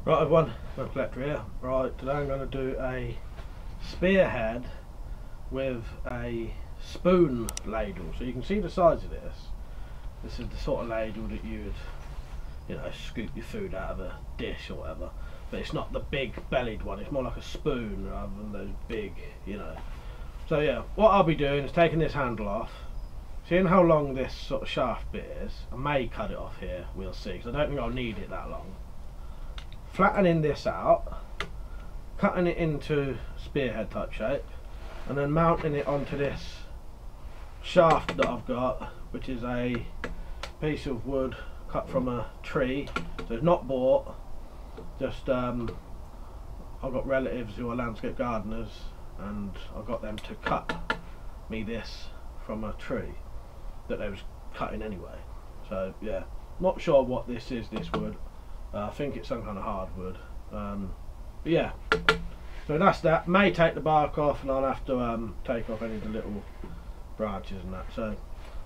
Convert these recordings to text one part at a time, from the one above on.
Right everyone, WeaponCollector here. Right, today I'm going to do a spearhead with a spoon ladle. So you can see the size of this. This is the sort of ladle that you would, scoop your food out of a dish or whatever. But it's not the big bellied one, it's more like a spoon rather than those big, So yeah, what I'll be doing is taking this handle off. Seeing how long this sort of shaft bit is, I may cut it off here, we'll see, because I don't think I'll need it that long. Flattening this out, cutting it into spearhead type shape, and then mounting it onto this shaft that I've got, which is a piece of wood cut from a tree. So it's not bought, just I've got relatives who are landscape gardeners and I got them to cut me this from a tree that they was cutting anyway. So yeah, not sure what this is, this wood. I think it's some kind of hardwood, but yeah, so that's that. May take the bark off and I'll have to take off any of the little branches and that. So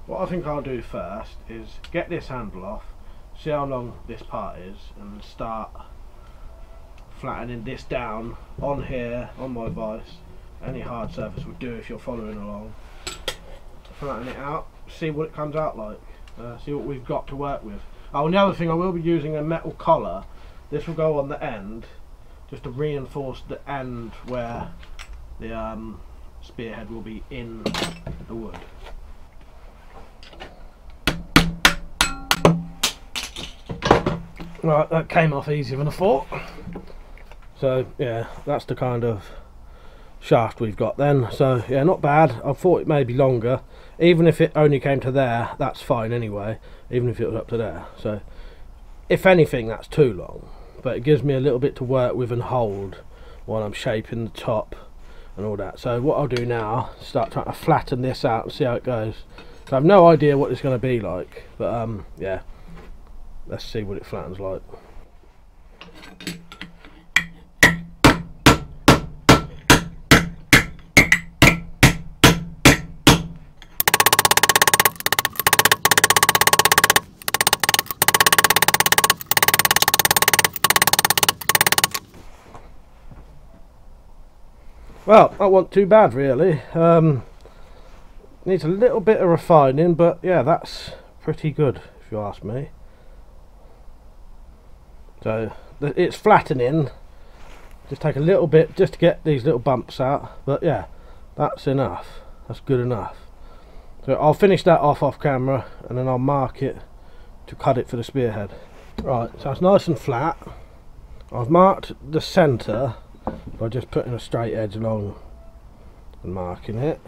what I think I'll do first is get this handle off, see how long this part is, and start flattening this down on here, on my vise. Any hard surface would do if you're following along. Flatten it out, see what it comes out like, see what we've got to work with. Oh, and the other thing, I will be using a metal collar. This will go on the end, just to reinforce the end where the spearhead will be in the wood. Right, that came off easier than I thought. So yeah, that's the kind of shaft we've got then. So yeah, not bad. I thought it may be longer. Even if it only came to there, that's fine anyway, even if it was up to there. So if anything, that's too long, but it gives me a little bit to work with and hold while I'm shaping the top and all that. So what I'll do now is start trying to flatten this out and see how it goes. So I have no idea what it's going to be like, but yeah, let's see what it flattens like. Well, that wasn't too bad really. Needs a little bit of refining, but yeah, that's pretty good if you ask me. So it's flattening, just take a little bit just to get these little bumps out, but yeah, that's enough, that's good enough. So I'll finish that off camera and then I'll mark it to cut it for the spearhead. Right, so it's nice and flat. I've marked the centre by just putting a straight edge along and marking it.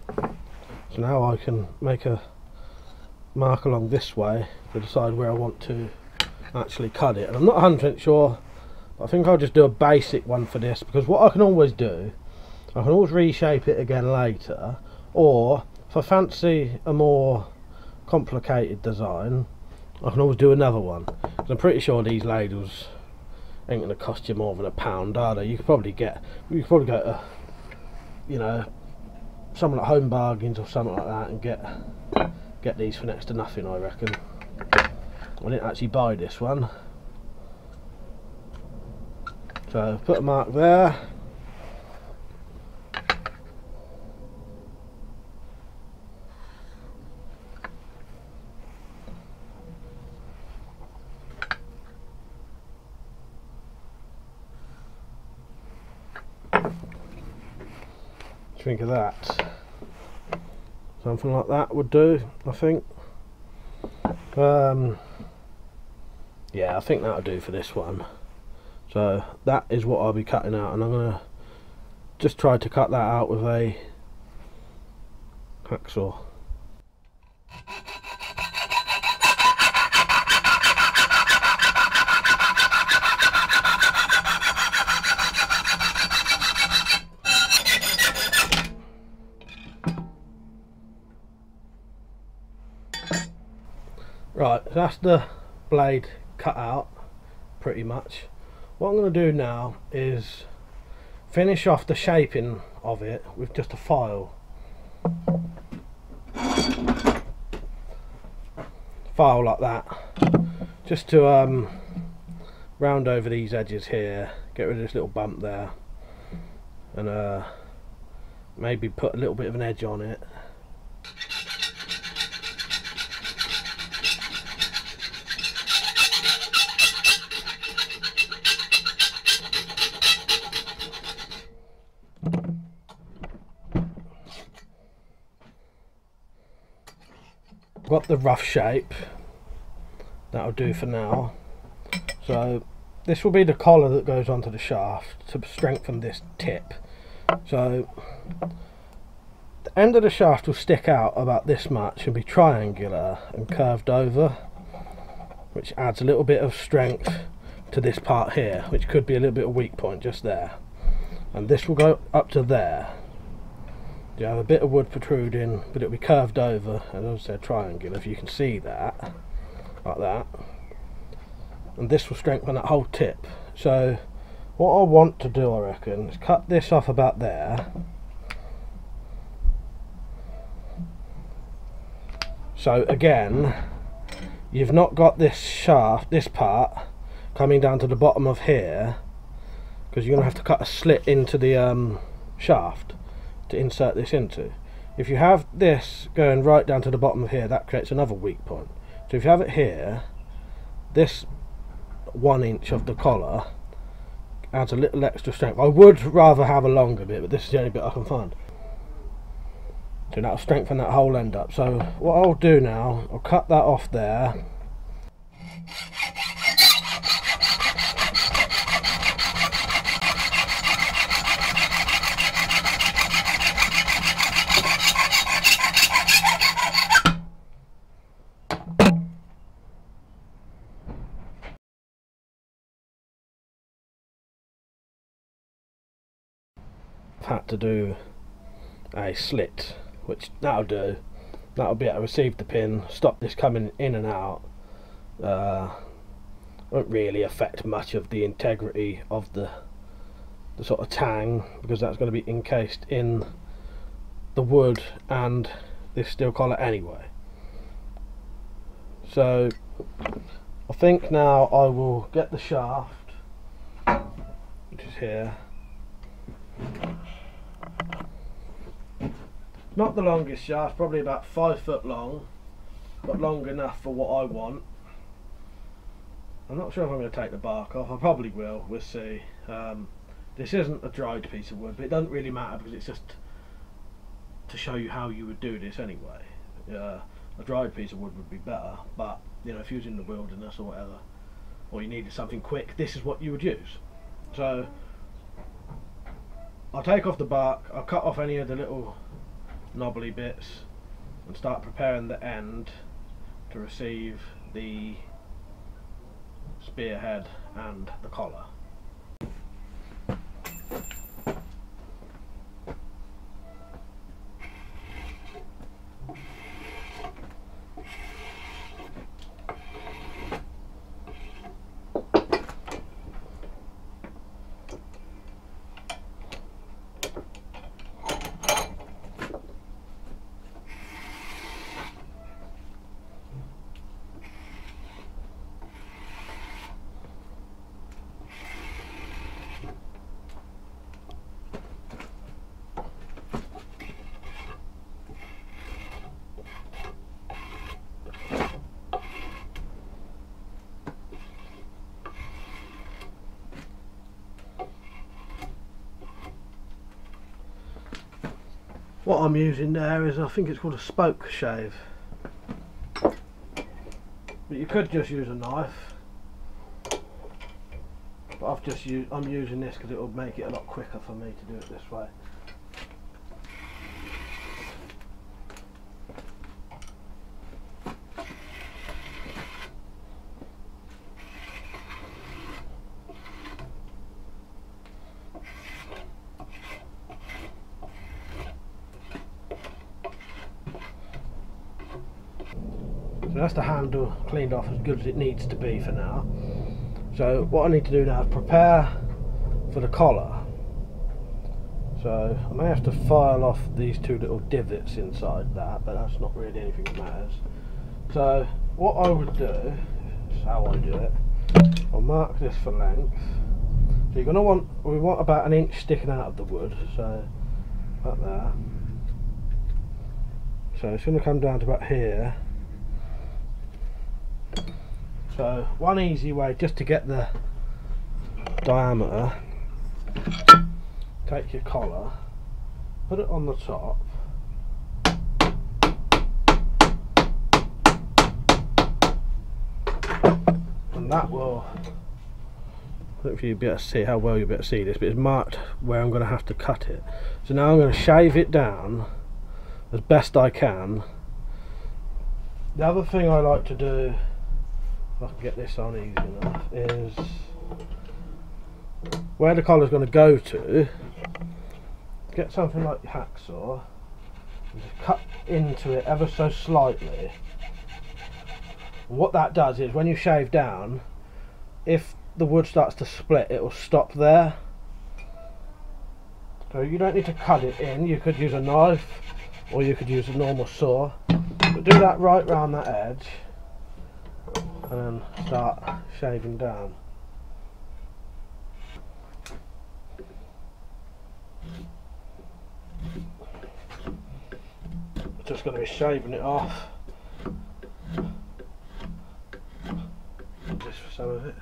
So now I can make a mark along this way to decide where I want to actually cut it. And I'm not 100% sure, but I think I'll just do a basic one for this, because what I can always do, I can always reshape it again later, or if I fancy a more complicated design, I can always do another one. Because I'm pretty sure these ladles ain't going to cost you more than £1, are they? You could probably go to, someone at Home Bargains or something like that and get these for next to nothing, I reckon. I didn't actually buy this one. So put a mark there. Think of that, something like that would do, I think. Yeah, I think that'll do for this one. So that is what I'll be cutting out, and I'm gonna just try to cut that out with a hacksaw. Right, that's the blade cut out pretty much. What I'm going to do now is finish off the shaping of it with just a file. file like that, just to round over these edges here, get rid of this little bump there, and maybe put a little bit of an edge on it. Got the rough shape, that'll do for now. So this will be the collar that goes onto the shaft to strengthen this tip. So the end of the shaft will stick out about this much and be triangular and curved over, which adds a little bit of strength to this part here, which could be a little bit of weak point just there. And this will go up to there. You have a bit of wood protruding, but it'll be curved over and also triangular, if you can see that, like that. And this will strengthen that whole tip. So what I want to do, I reckon, is cut this off about there. So again, you've not got this shaft, this part, coming down to the bottom of here, because you're going to have to cut a slit into the shaft to insert this into. If you have this going right down to the bottom of here, that creates another weak point. So if you have it here, this 1 inch of the collar adds a little extra strength. I would rather have a longer bit, but this is the only bit I can find. So that'll strengthen that whole end up. So what I'll do now, I'll cut that off there. I've had to do a slit, which that'll do. That'll be able to receive the pin, stop this coming in and out. Won't really affect much of the integrity of the sort of tang, because that's going to be encased in the wood and this steel collar anyway. So I think now I will get the shaft, which is here. Not the longest shaft, probably about 5 foot long, but long enough for what I want. I'm not sure if I'm going to take the bark off. I probably will, we'll see. This isn't a dried piece of wood, but it doesn't really matter because it's just to show you how you would do this anyway. A dried piece of wood would be better, but you know, if you was in the wilderness or whatever, or you needed something quick, this is what you would use. So I'll take off the bark, I'll cut off any of the little knobbly bits and start preparing the end to receive the spearhead and the collar. What I'm using there is, I think it's called a spoke shave, but you could just use a knife, but I'm using this because it will make it a lot quicker for me to do it this way. So that's the handle cleaned off as good as it needs to be for now. So what I need to do now is prepare for the collar. So I may have to file off these two little divots inside that, but that's not really anything that matters. So what I would do, this is how I do it, I'll mark this for length. So you're going to want, we want about 1 inch sticking out of the wood, so about there. So it's going to come down to about here. So one easy way just to get the diameter, take your collar, put it on the top, and that will, hopefully you'll be able to see how well you'll be able to see this, but it's marked where I'm going to have to cut it. So now I'm going to shave it down as best I can. The other thing I like to do, if I can get this on easy enough, is where the collar's going to go to, get something like your hacksaw and just cut into it ever so slightly. And what that does is when you shave down, if the wood starts to split, it will stop there. So you don't need to cut it in, you could use a knife or you could use a normal saw, but do that right round that edge and then start shaving down. Just going to be shaving it off just for some of it.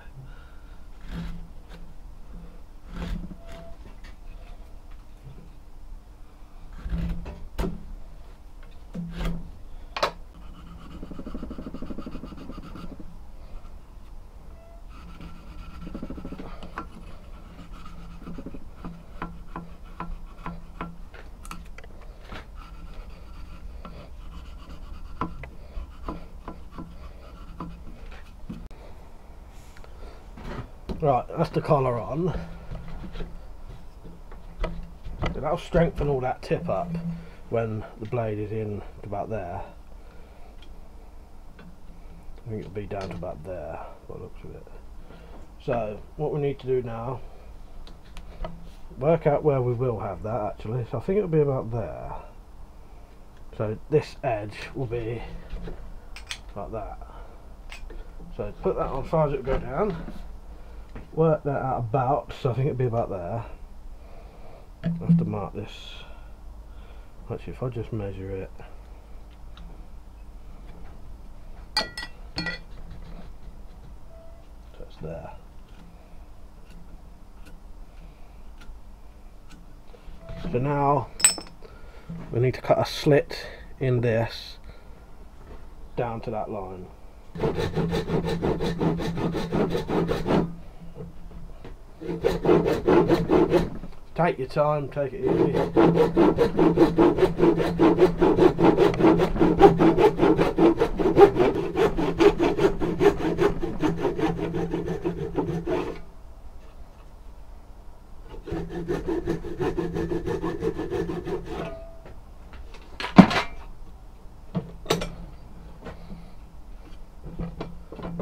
Right, that's the collar on. So that'll strengthen all that tip up when the blade is in to about there. I think it'll be down to about there, by the looks of it. So what we need to do now, work out where we will have that actually. So I think it'll be about there. So this edge will be like that. So put that on as far as it will go down. Work that out about, so I think it'd be about there. I have to mark this. Actually, if I just measure it, so it's there. So now we need to cut a slit in this down to that line. Take your time, take it easy.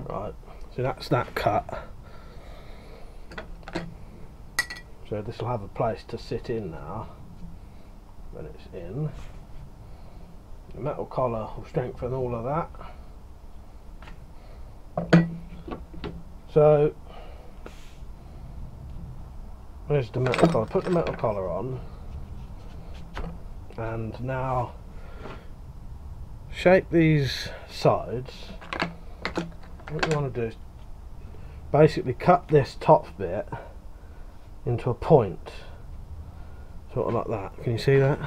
Right, so that's that cut. So this will have a place to sit in now when it's in. The metal collar will strengthen all of that. So there's the metal collar. Put the metal collar on, and now shape these sides. What you want to do is basically cut this top bit into a point, sort of like that. Can you see that?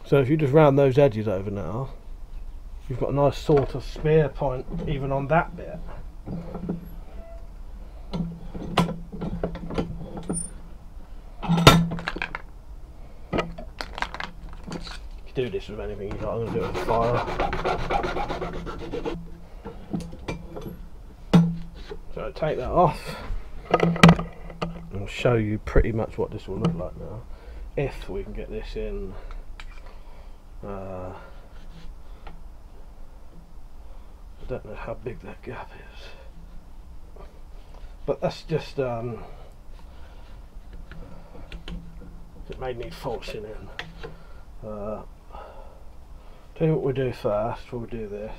So if you just round those edges over now, you've got a nice sort of spear point even on that bit. Do this with anything you got. I'm going to do it with fire. So take that off and I'll show you pretty much what this will look like now, if we can get this in. I don't know how big that gap is. but that's just it may need forcing in. Tell you what we do first before we do this.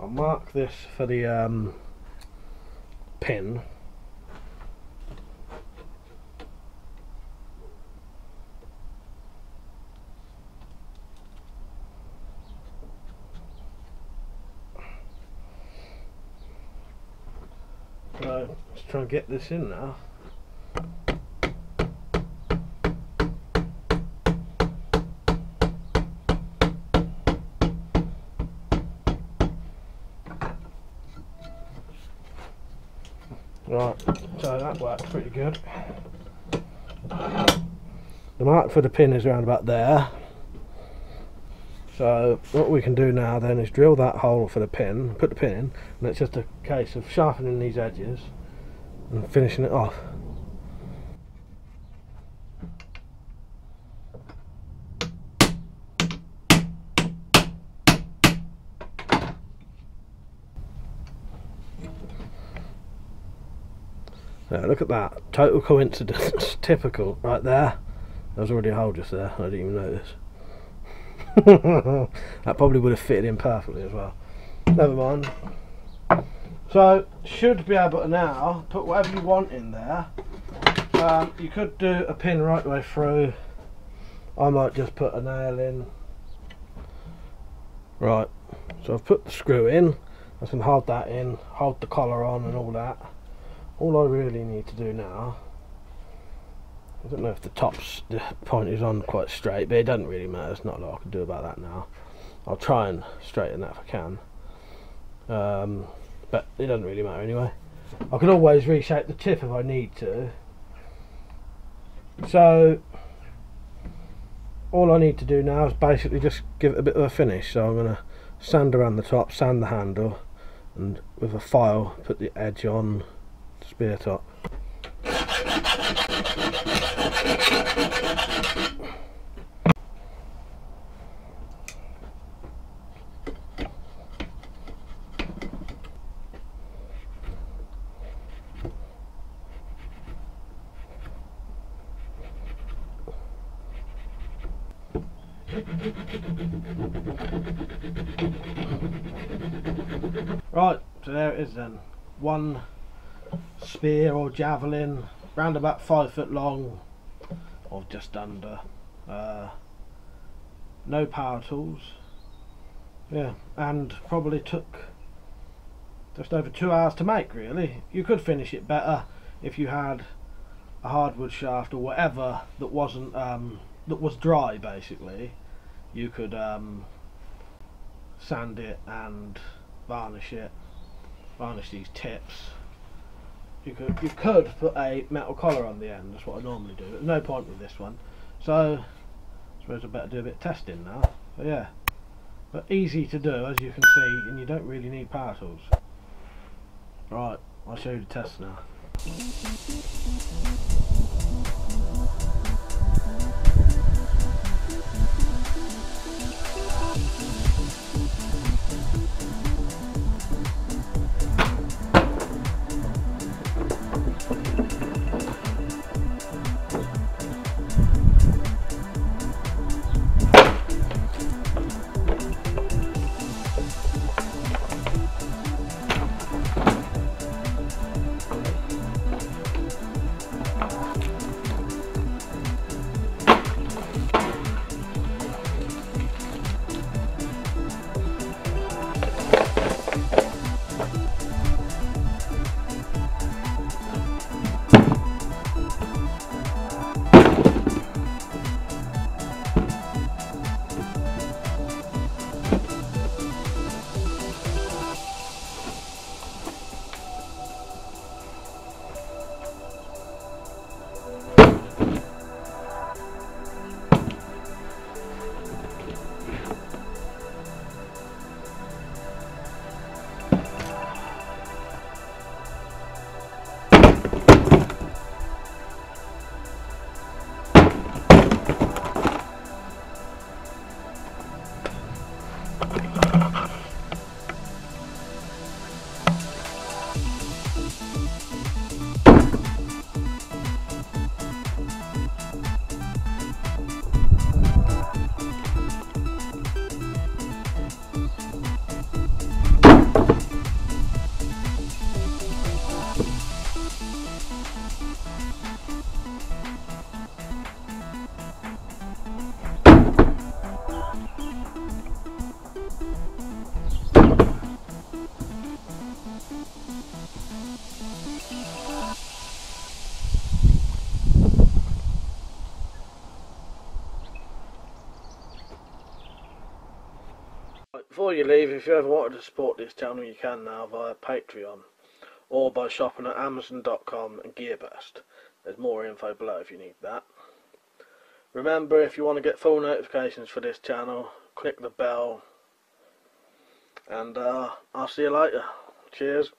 I'll mark this for the pin. So let's try and get this in now. Right, so that works pretty good. The mark for the pin is around about there. So what we can do now then is drill that hole for the pin, put the pin in, and it's just a case of sharpening these edges and finishing it off. Now look at that, total coincidence, typical, right there. There was already a hole just there, I didn't even notice. That probably would have fitted in perfectly as well. Never mind. So should be able to now put whatever you want in there. You could do a pin right the way through. I might just put a nail in. Right, so I've put the screw in. I can hold that in, hold the collar on and all that. All I really need to do now, I don't know if the point is on quite straight, but it doesn't really matter. There's not a lot I can do about that now. I'll try and straighten that if I can, but it doesn't really matter anyway. I can always reshape the tip if I need to. So all I need to do now is basically just give it a bit of a finish. So I'm going to sand around the top, sand the handle, and with a file put the edge on the spear top. Right, so there it is then. One spear or javelin, round about 5 foot long, or just under. No power tools. Yeah, and probably took just over 2 hours to make, really. You could finish it better if you had a hardwood shaft or whatever that wasn't that was dry. Basically, you could sand it and varnish it, varnish these tips. You could put a metal collar on the end. That's what I normally do. There's no point with this one, so I suppose I better do a bit of testing now. So yeah, but easy to do, as you can see, and you don't really need power tools. Right, I'll show you the test now. Before you leave, if you ever wanted to support this channel, you can now via Patreon or by shopping at Amazon.com and Gearbest. There's more info below if you need that. Remember, if you want to get full notifications for this channel, click the bell, and I'll see you later. Cheers.